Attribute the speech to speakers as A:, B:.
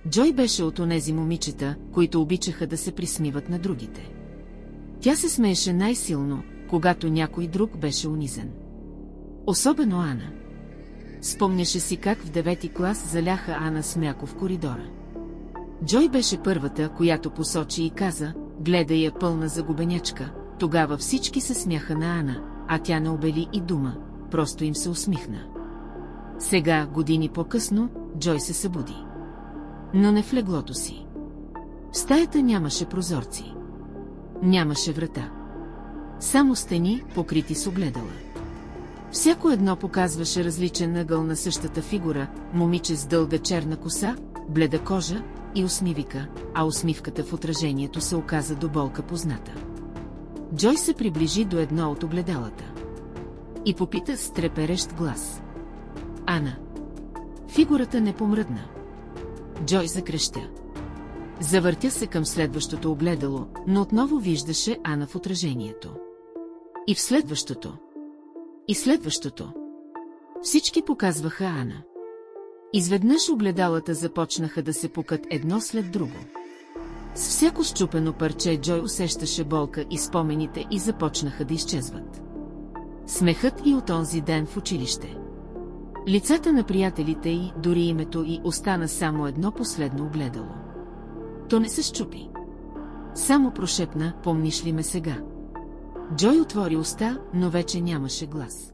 A: Джой беше от онези момичета, които обичаха да се присмиват на другите. Тя се смееше най-силно, когато някой друг беше унизен. Особено Ана. Спомняше си как в 9-ти клас заляха Ана с мляко в коридора. Джой беше първата, която посочи и каза: "Гледай я пълна загубенячка." Тогава всички се смяха на Ана, а тя не обели и дума, просто им се усмихна. Сега, години по-късно, Джой се събуди. Но не в леглото си. В стаята нямаше прозорци. Нямаше врата. Само стени, покрити с огледала. Всяко едно показваше различен ъгъл на същата фигура, момиче с дълга черна коса, бледа кожа и усмивка, а усмивката в отражението се оказа до болка позната. Джой се приближи до едно от огледалата. И попита с треперещ глас: "Ана." Фигурата не помръдна. Джой закрещя. Завъртя се към следващото огледало, но отново виждаше Ана в отражението. И в следващото. И следващото. Всички показваха Ана. Изведнъж огледалата започнаха да се пукат едно след друго. С всяко счупено парче Джой усещаше болка и спомените и започнаха да изчезват. Смехът и от онзи ден в училище. Лицата на приятелите й, дори името й, остана само едно последно огледало. То не се счупи. Само прошепна: "Помниш ли ме сега?" Джой отвори уста, но вече нямаше глас.